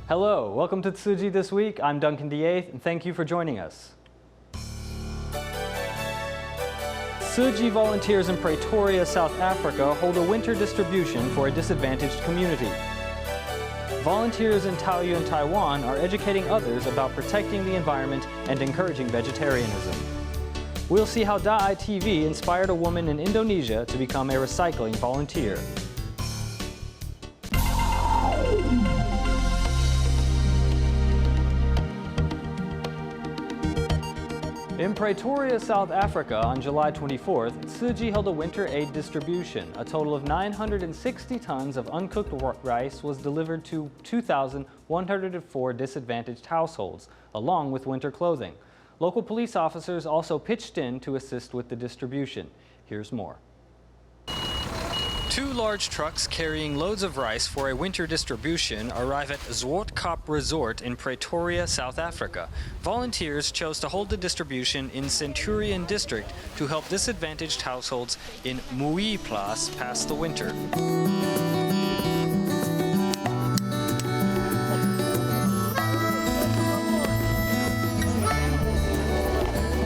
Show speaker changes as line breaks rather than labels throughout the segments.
Hello, welcome to Tzu Chi This Week. I'm Duncan DeAeth, and thank you for joining us. Tzu Chi volunteers in Pretoria, South Africa hold a winter distribution for a disadvantaged community. Volunteers in Taoyuan, Taiwan are educating others about protecting the environment and encouraging vegetarianism. We'll see how Daai TV inspired a woman in Indonesia to become a recycling volunteer. In Pretoria, South Africa, on July 24th, Tzu Chi held a winter aid distribution. A total of 960 tons of uncooked rice was delivered to 2,104 disadvantaged households, along with winter clothing. Local police officers also pitched in to assist with the distribution. Here's more. Two large trucks carrying loads of rice for a winter distribution arrive at Zwartkop Resort in Pretoria, South Africa. Volunteers chose to hold the distribution in Centurion District to help disadvantaged households in Muiplaas pass the winter.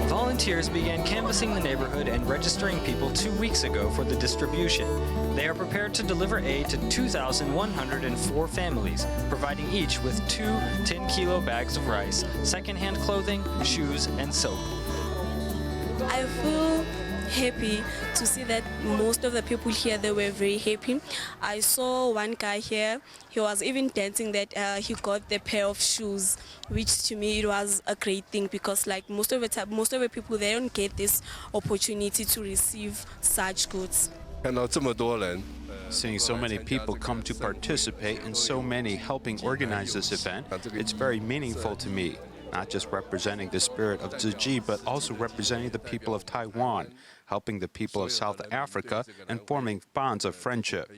Volunteers began canvassing the neighborhood and registering people 2 weeks ago for the distribution. They are prepared to deliver aid to 2,104 families, providing each with 2 10-kilo bags of rice, second-hand clothing, shoes, and soap.
I feel happy to see that most of the people here, they were very happy. I saw one guy here, he was even dancing that he got the pair of shoes, which to me it was a great thing because like most of the people, they don't get this opportunity to receive such goods.
Seeing so many people come to participate and so many helping organize this event, it's very meaningful to me. Not just representing the spirit of Tzu Chi, but also representing the people of Taiwan, helping the people of South Africa, and forming bonds of friendship.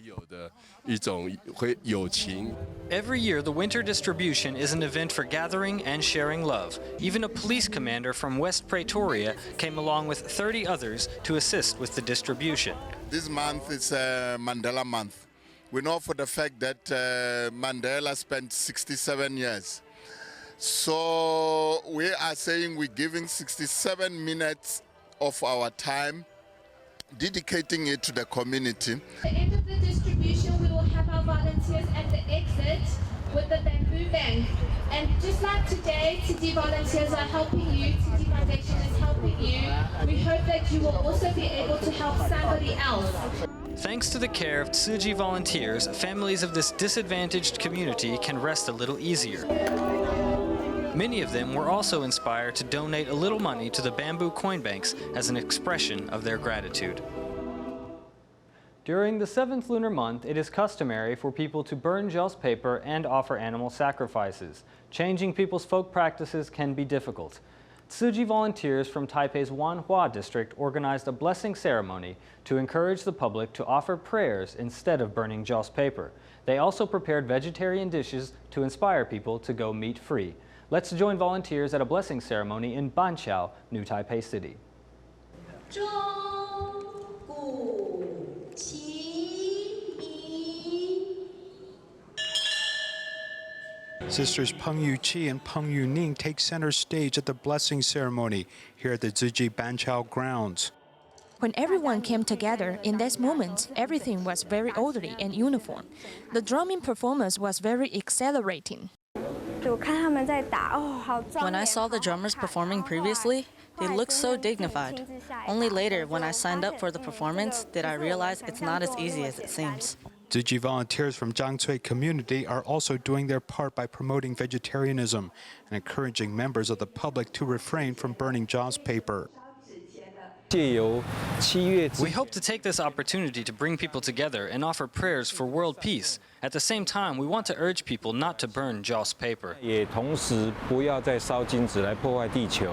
Every year, the winter distribution is an event for gathering and sharing love. Even a police commander from West Pretoria came along with 30 others to assist with the distribution.
This month is Mandela Month. We know for the fact that Mandela spent 67 years. So we are saying we're giving 67 minutes of our time, dedicating it to the community.
At the end of the distribution, we will have our volunteers at the exit with the bamboo bank. And just like today, Tzu Chi volunteers are helping you, Tzu Chi Foundation is helping you. We hope that you will also be able to help somebody else.
Thanks to the care of Tzu Chi volunteers, families of this disadvantaged community can rest a little easier. Many of them were also inspired to donate a little money to the bamboo coin banks as an expression of their gratitude. During the 7th lunar month, it is customary for people to burn gels paper and offer animal sacrifices. Changing people's folk practices can be difficult. Tzu Chi volunteers from Taipei's Wanhua district organized a blessing ceremony to encourage the public to offer prayers instead of burning gels paper. They also prepared vegetarian dishes to inspire people to go meat-free. Let's join volunteers at a blessing ceremony in Banqiao, New Taipei City.
Sisters Peng Yu Chi and Peng Yu Ning take center stage at the blessing ceremony here at the Tzu Chi Banqiao grounds.
When everyone came together in this moment, everything was very orderly and uniform. The drumming performance was very exhilarating.
When I saw the drummers performing previously, they looked so dignified. Only later, when I signed up for the performance, did I realize it's not as easy as it seems.
Tzu Chi volunteers from Jiangcui community are also doing their part by promoting vegetarianism and encouraging members of the public to refrain from burning gauze paper.
We hope to take this opportunity to bring people together and offer prayers for world peace. At the same time, we want to urge people not to burn gauze paper.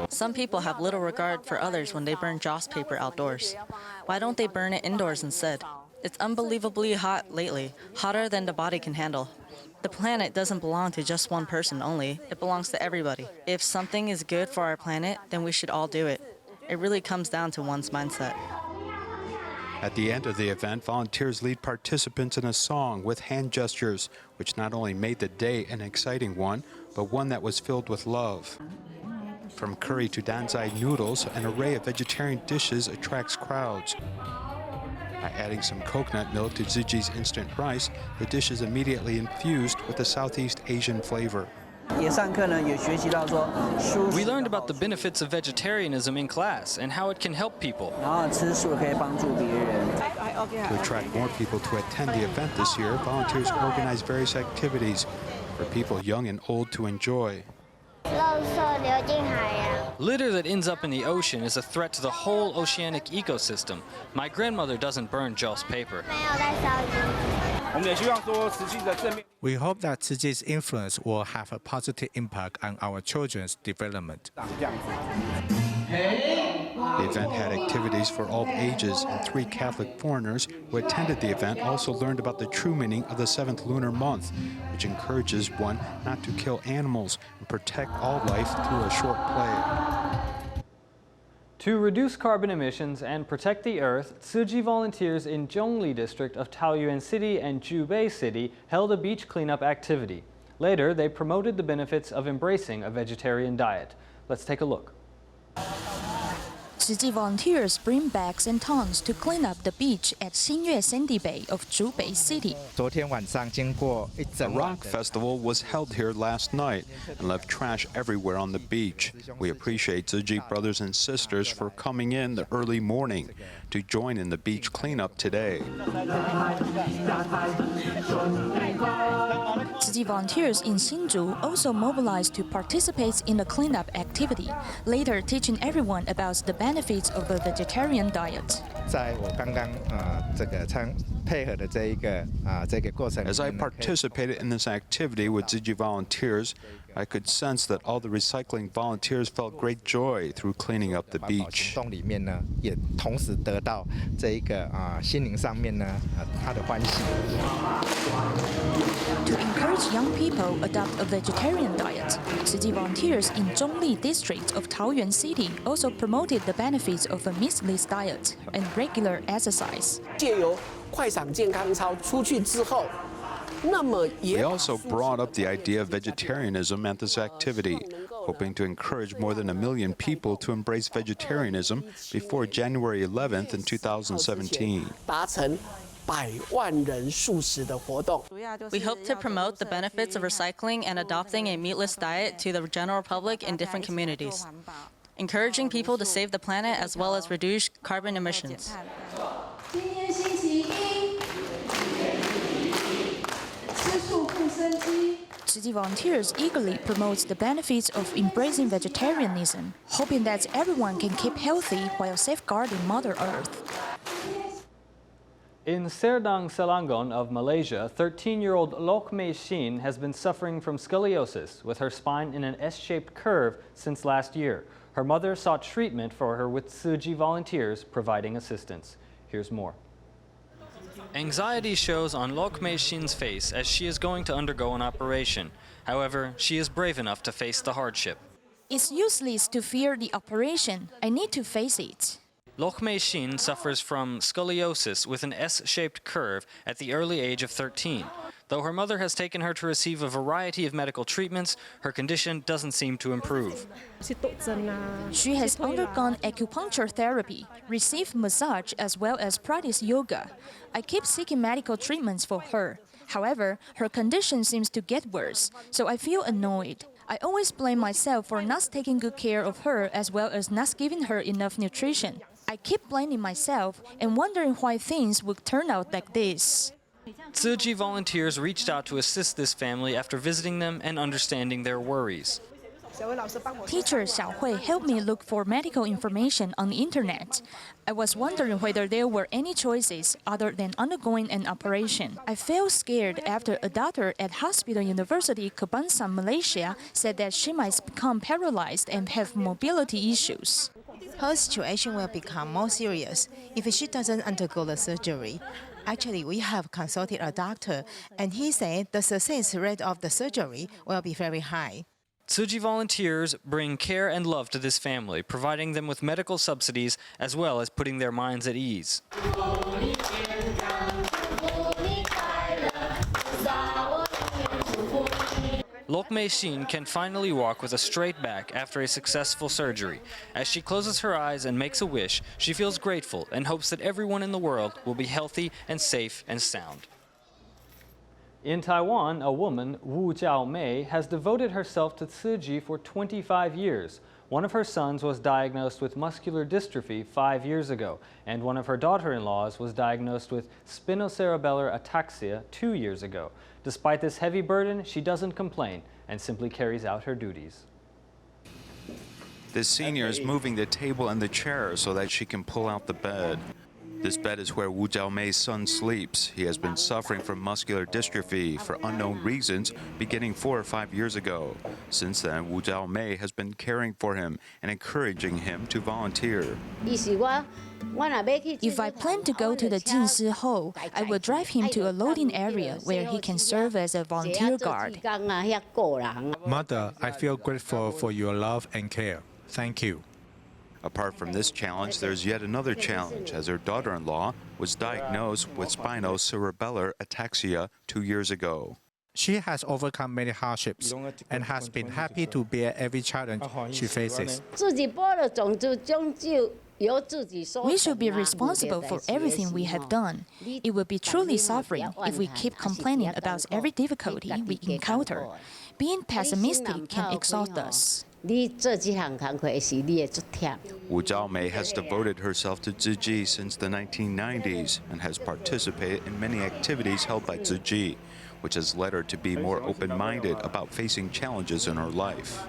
Some people have little regard for others when they burn gauze paper outdoors. Why don't they burn it indoors instead? It's unbelievably hot lately, hotter than the body can handle. The planet doesn't belong to just one person only, it belongs to everybody. If something is good for our planet, then we should all do it. It really comes down to one's mindset.
At the end of the event, volunteers lead participants in a song with hand gestures, which not only made the day an exciting one, but one that was filled with love. From curry to danzai noodles, an array of vegetarian dishes attracts crowds. By adding some coconut milk to Tzu Chi's instant rice, the dish is immediately infused with a Southeast Asian flavor.
We
learned about the benefits of vegetarianism in class and how it can help people.
To attract more people to attend the event this year, volunteers organize various activities for people young and old to enjoy.
Litter that ends up in the ocean is a threat to the whole oceanic ecosystem. My grandmother doesn't burn Joss paper.
We hope that Tzu Chi's influence will have a positive impact on our children's development.
The event had activities for all ages, and 3 Catholic foreigners who attended the event also learned about the true meaning of the 7th lunar month, which encourages one not to kill animals and protect all life through a short play.
To reduce carbon emissions and protect the earth, Tzu Chi volunteers in Zhongli district of Taoyuan City and Jubei City held a beach cleanup activity. Later, they promoted the benefits of embracing a vegetarian diet. Let's take a look.
Tzu Chi volunteers bring bags and tongs to clean up the beach at Xingyue Sandy Bay of Jubei City.
The rock festival was held here last night and left trash everywhere on the beach. We appreciate Tzu Chi brothers and sisters for coming in the early morning to join in the beach cleanup today.
Tzu Chi volunteers in Hsinchu also mobilized to participate in the cleanup activity, later teaching everyone about the benefits of a vegetarian diet.
As I participated in this activity with Tzu Chi volunteers, I could sense that all the recycling volunteers felt great joy through cleaning up the beach.
To encourage young people adopt a vegetarian diet, Tzu Chi volunteers in Zhongli district of Taoyuan City also promoted the benefits of a meatless diet and regular exercise.
We also brought up the idea of vegetarianism at this activity, hoping to encourage more than 1 million people to embrace vegetarianism before January 11th in 2017.
We hope to promote the benefits of recycling and adopting a meatless diet to the general public in different communities, encouraging people to save the planet as well as reduce carbon emissions.
Tzu Chi volunteers eagerly promote the benefits of embracing vegetarianism, hoping that everyone can keep healthy while safeguarding Mother Earth.
In Serdang, Selangor of Malaysia, 13-year-old Lok Mei Shin has been suffering from scoliosis with her spine in an S-shaped curve since last year. Her mother sought treatment for her with Tzu Chi volunteers providing assistance. Here's more. Anxiety shows on Lok Mei Shin's face as she is going to undergo an operation. However, she is brave enough to face the hardship.
It's useless to fear the operation. I need to face it.
Lok Mei Shin suffers from scoliosis with an S-shaped curve at the early age of 13. Though her mother has taken her to receive a variety of medical treatments, her condition doesn't seem to improve.
She has undergone acupuncture therapy, received massage as well as practiced yoga. I keep seeking medical treatments for her. However, her condition seems to get worse, so I feel annoyed. I always blame myself for not taking good care of her as well as not giving her enough nutrition. I keep blaming myself and wondering why things would turn out like this.
Tzu Chi volunteers reached out to assist this family after visiting them and understanding their worries.
Teacher Xiao Hui helped me look for medical information on the internet. I was wondering whether there were any choices other than undergoing an operation. I felt scared after a doctor at Hospital University Kebangsaan, Malaysia said that she might become paralyzed and have mobility issues.
Her situation will become more serious if she doesn't undergo the surgery. Actually, we have consulted a doctor, and he said the success rate of the surgery will be very high.
Tzu Chi volunteers bring care and love to this family, providing them with medical subsidies as well as putting their minds at ease. Lok Mei Xin can finally walk with a straight back after a successful surgery. As she closes her eyes and makes a wish, she feels grateful and hopes that everyone in the world will be healthy and safe and sound. In Taiwan, a woman, Wu Jiaomei, has devoted herself to Tzu Chi for 25 years. One of her sons was diagnosed with muscular dystrophy 5 years ago, and one of her daughter-in-laws was diagnosed with spinocerebellar ataxia 2 years ago. Despite this heavy burden, she doesn't complain and simply carries out her duties.
The senior is moving the table and the chair so that she can pull out the bed. This bed is where Wu Jiaomei's son sleeps. He has been suffering from muscular dystrophy for unknown reasons beginning 4 or 5 years ago. Since then, Wu Jiaomei has been caring for him and encouraging him to volunteer.
If I plan to go to the Jinshi Hall, I will drive him to a loading area where he can serve as a volunteer guard.
Mother, I feel grateful for your love and care. Thank you.
Apart from this challenge, there's yet another challenge, as her daughter-in-law was diagnosed with spinocerebellar ataxia 2 years ago.
She has overcome many hardships and has been happy to bear every challenge she faces.
We should be responsible for everything we have done. It would be truly suffering if we keep complaining about every difficulty we encounter. Being pessimistic can exhaust us.
Wu Jiaomei has devoted herself to Tzu Chi since the 1990s and has participated in many activities held by Tzu Chi, which has led her to be more open-minded about facing challenges in her life.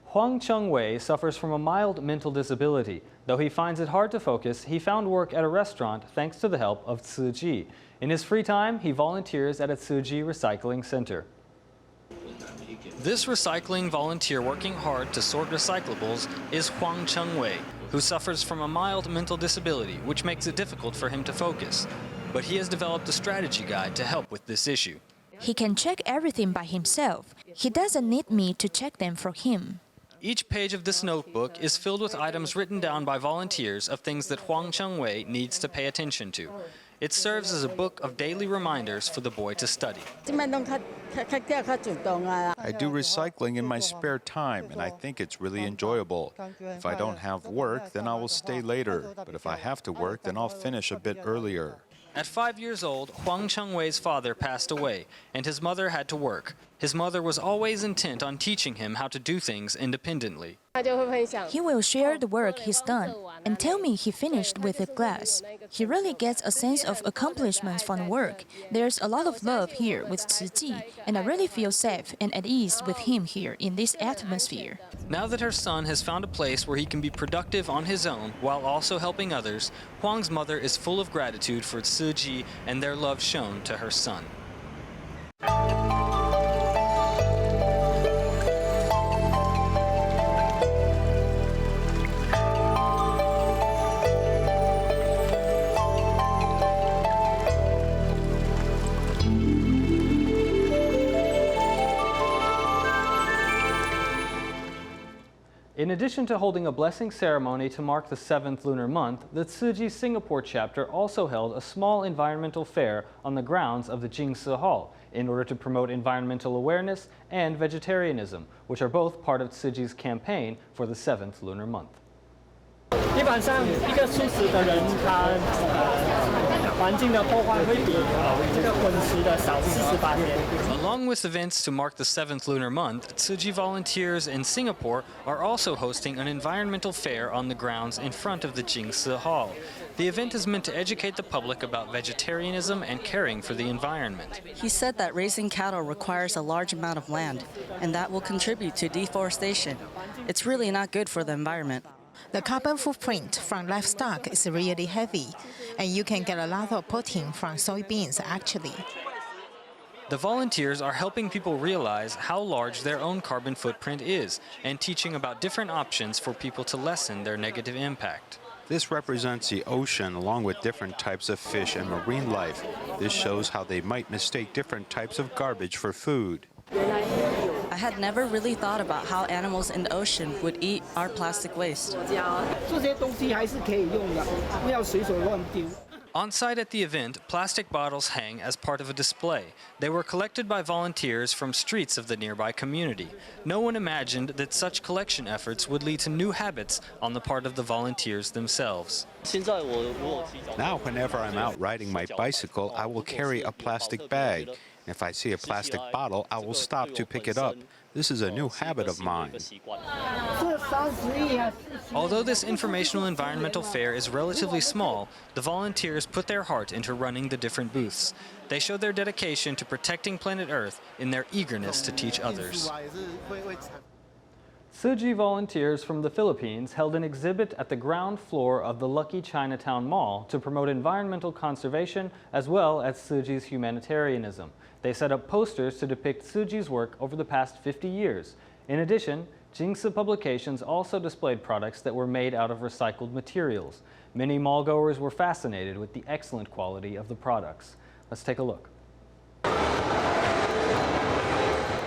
Huang Chengwei suffers from a mild mental disability. Though he finds it hard to focus, he found work at a restaurant thanks to the help of Tzu Chi. In his free time, he volunteers at a Tzu Chi recycling center. This recycling volunteer working hard to sort recyclables is Huang Chengwei, who suffers from a mild mental disability, which makes it difficult for him to focus. But he has developed a strategy guide to help with this issue.
He can check everything by himself. He doesn't need me to check them for him.
Each page of this notebook is filled with items written down by volunteers of things that Huang Chengwei needs to pay attention to. It serves as a book of daily reminders for the boy to study.
I do recycling in my spare time, and I think it's really enjoyable. If I don't have work, then I will stay later. But if I have to work, then I'll finish a bit earlier.
At 5 years old, Huang Chengwei's father passed away, and his mother had to work. His mother was always intent on teaching him how to do things independently.
He will share the work he's done and tell me he finished with a glass. He really gets a sense of accomplishments from work. There's a lot of love here with Tzu Chi, and I really feel safe and at ease with him here in this atmosphere.
Now that her son has found a place where he can be productive on his own while also helping others, Huang's mother is full of gratitude for Tzu Chi and their love shown to her son. In addition to holding a blessing ceremony to mark the 7th lunar month, the Tzu Chi Singapore chapter also held a small environmental fair on the grounds of the Jingsi Hall in order to promote environmental awareness and vegetarianism, which are both part of Tzu Chi's campaign for the 7th lunar month.
一般上，一个素食的人，他环境的破坏会比这个荤食的少48天。
Along with events to mark the 7th lunar month, Tzu Chi volunteers in Singapore are also hosting an environmental fair on the grounds in front of the Jingsi Hall. The event is meant to educate the public about vegetarianism and caring for the environment.
He said that raising cattle requires a large amount of land, and that will contribute to deforestation. It's really not good for the environment.
The carbon footprint from livestock is really heavy, and you can get a lot of protein from soybeans actually.
The volunteers are helping people realize how large their own carbon footprint is and teaching about different options for people to lessen their negative impact.
This represents the ocean along with different types of fish and marine life. This shows how they might mistake different types of garbage for food.
I had never really thought about how animals in the ocean would eat our plastic waste.
On site at the event, plastic bottles hang as part of a display. They were collected by volunteers from streets of the nearby community. No one imagined that such collection efforts would lead to new habits on the part of the volunteers themselves.
Now, whenever I'm out riding my bicycle, I will carry a plastic bag. If I see a plastic bottle, I will stop to pick it up. This is a new habit of mine.
Although this informational environmental fair is relatively small, the volunteers put their heart into running the different booths. They showed their dedication to protecting planet Earth in their eagerness to teach others. Tzu Chi volunteers from the Philippines held an exhibit at the ground floor of the Lucky Chinatown Mall to promote environmental conservation as well as Tzu Chi's humanitarianism. They set up posters to depict Tzu Chi's work over the past 50 years. In addition, Jingsi Publications also displayed products that were made out of recycled materials. Many mall-goers were fascinated with the excellent quality of the products. Let's take a look.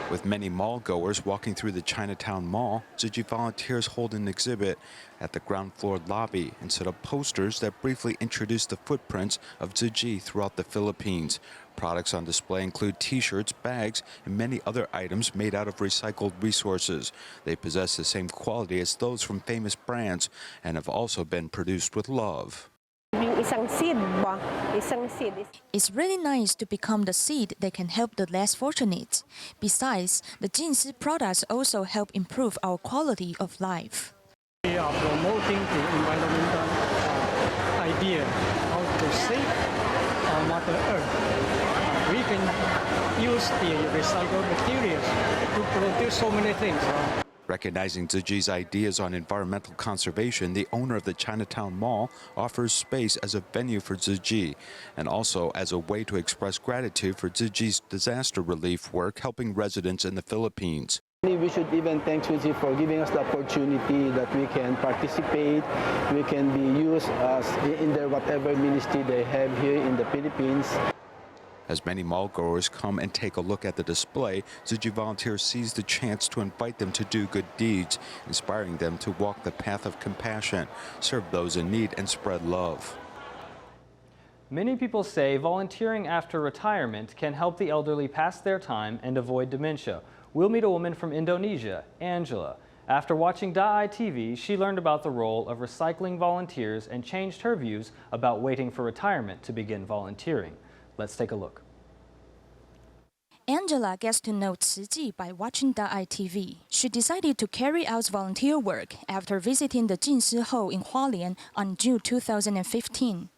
With many mall-goers walking through the Chinatown Mall, Tzu Chi volunteers hold an exhibit at the ground floor lobby and set up posters that briefly introduce the footprints of Tzu Chi throughout the Philippines. Products on display include T-shirts, bags, and many other items made out of recycled resources. They possess the same quality as those from famous brands and have also been produced with love.
It's really nice to become the seed that can help the less fortunate. Besides, the Jingsi products also help improve our quality of life.
We are promoting the environmental idea how to save our Mother Earth. We can use the recycled materials to produce so many things.
Recognizing Tzu Chi's ideas on environmental conservation, the owner of the Chinatown Mall offers space as a venue for Tzu Chi and also as a way to express gratitude for Tzu Chi's disaster relief work helping residents in the Philippines.
We should even thank Tzu Chi for giving us the opportunity that we can participate, we can be used in their whatever ministry they have here in the Philippines.
As many mall-goers come and take a look at the display, Tzu Chi volunteers seize the chance to invite them to do good deeds, inspiring them to walk the path of compassion, serve those in need, and spread love.
Many people say volunteering after retirement can help the elderly pass their time and avoid dementia. We'll meet a woman from Indonesia, Angela. After watching Daai TV, she learned about the role of recycling volunteers and changed her views about waiting for retirement to begin volunteering. Let's take a look.
Angela gets to know Tzu Chi by watching Daai TV. She decided to carry out volunteer work after visiting the Jingsi Hole in Hualien on June 2015.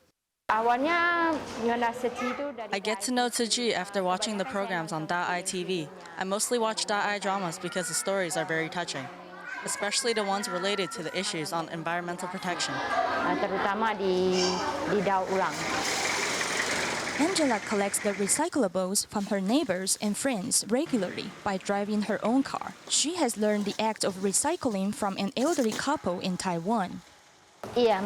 I get to know Tzu Chi after watching the programs on Daai TV. I mostly watch Daai dramas because the stories are very touching, especially the ones related to the issues on environmental protection.
Angela collects the recyclables from her neighbors and friends regularly by driving her own car. She has learned the act of recycling from an elderly couple in Taiwan.
Their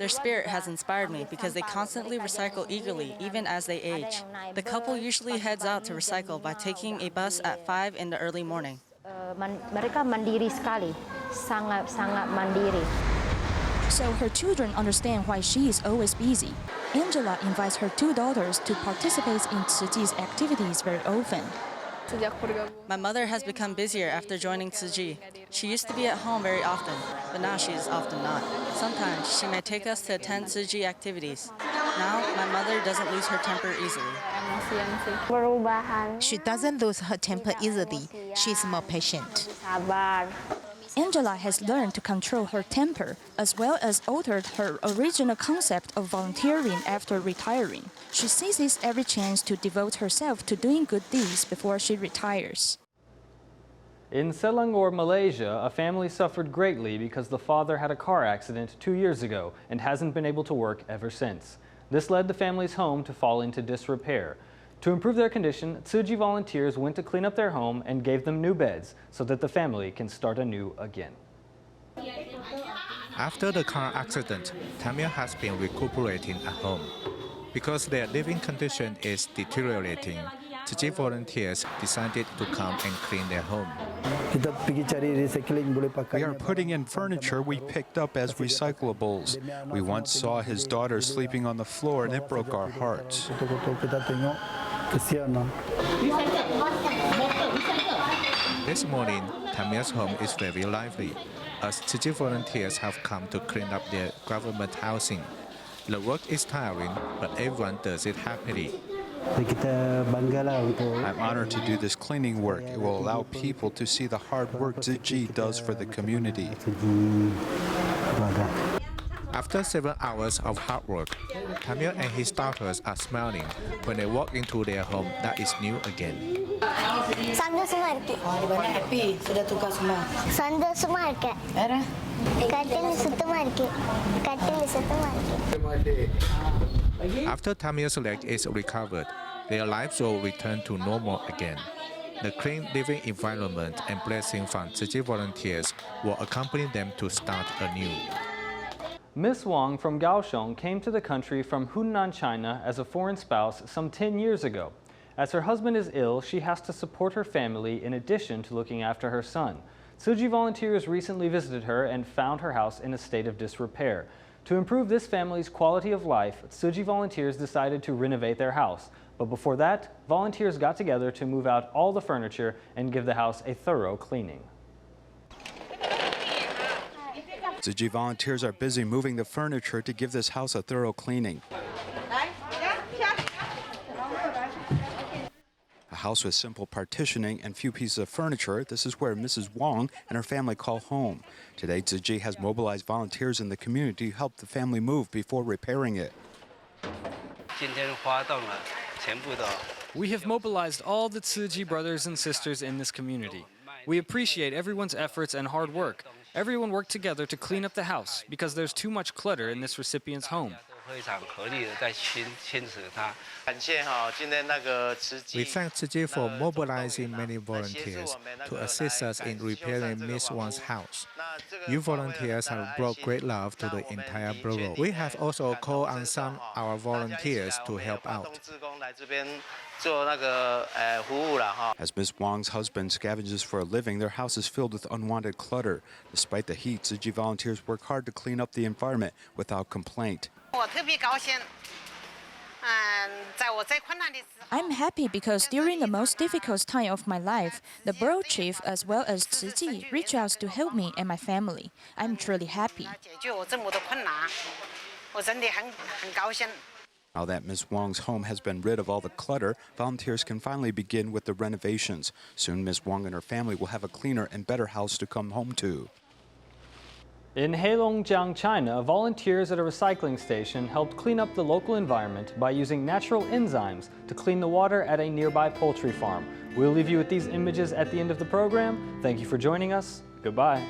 spirit has inspired me because they constantly recycle eagerly, even as they age. The couple usually heads out to recycle by taking a bus at 5 in the early morning.
So her children understand why she is always busy. Angela invites her two daughters to participate in Tzu Chi's activities very often.
My mother has become busier after joining Tzu Chi. She used to be at home very often, but now she is often not. Sometimes she may take us to attend Tzu Chi activities. Now, my mother doesn't lose her temper easily.
She doesn't lose her temper easily. She's more patient.
Angela has learned to control her temper, as well as altered her original concept of volunteering after retiring. She seizes every chance to devote herself to doing good deeds before she retires.
In Selangor, Malaysia, a family suffered greatly because the father had a car accident 2 years ago and hasn't been able to work ever since. This led the family's home to fall into disrepair. To improve their condition, Tzu Chi volunteers went to clean up their home and gave them new beds so that the family can start anew again.
After the car accident, Tamil has been recuperating at home. Because their living condition is deteriorating, Tzu Chi volunteers decided to come and clean their home.
We are putting in furniture we picked up as recyclables. We once saw his daughter sleeping on the floor and it broke our hearts.
This morning, Tamia's home is very lively, as Tzu Chi volunteers have come to clean up their government housing. The work is tiring, but everyone does it happily.
I'm honored to do this cleaning work. It will allow people to see the hard work Tzu Chi does for the community.
After 7 hours of hard work, Tamil and his daughters are smiling when they walk into their home that is new again. After Tamil's leg is recovered, their lives will return to normal again. The clean living environment and blessing from Tzu Chi volunteers will accompany them to start anew.
Miss Wang from Kaohsiung came to the country from Hunan, China as a foreign spouse some 10 years ago. As her husband is ill, she has to support her family in addition to looking after her son. Tzu Chi volunteers recently visited her and found her house in a state of disrepair. To improve this family's quality of life, Tzu Chi volunteers decided to renovate their house. But before that, volunteers got together to move out all the furniture and give the house a thorough cleaning.
Tzu Chi volunteers are busy moving the furniture to give this house a thorough cleaning. A house with simple partitioning and few pieces of furniture, this is where Mrs. Wang and her family call home. Today, Tzu Chi has mobilized volunteers in the community to help the family move before repairing it.
We have mobilized all the Tzu Chi brothers and sisters in this community. We appreciate everyone's efforts and hard work. Everyone worked together to clean up the house because there's too much clutter in this recipient's home.
We thank Tzu Chi for mobilizing many volunteers to assist us in repairing Miss Wang's house. You volunteers have brought great love to the entire borough. We have also called on some of our volunteers to help out.
As Ms. Wang's husband scavenges for a living, their house is filled with unwanted clutter. Despite the heat, Tzu Chi volunteers work hard to clean up the environment without complaint.
I'm happy because during the most difficult time of my life, the borough chief as well as Tzu Chi reached out to help me and my family. I'm truly happy.
Now that Ms. Wang's home has been rid of all the clutter, volunteers can finally begin with the renovations. Soon, Ms. Wang and her family will have a cleaner and better house to come home to.
In Heilongjiang, China, volunteers at a recycling station helped clean up the local environment by using natural enzymes to clean the water at a nearby poultry farm. We'll leave you with these images at the end of the program. Thank you for joining us. Goodbye.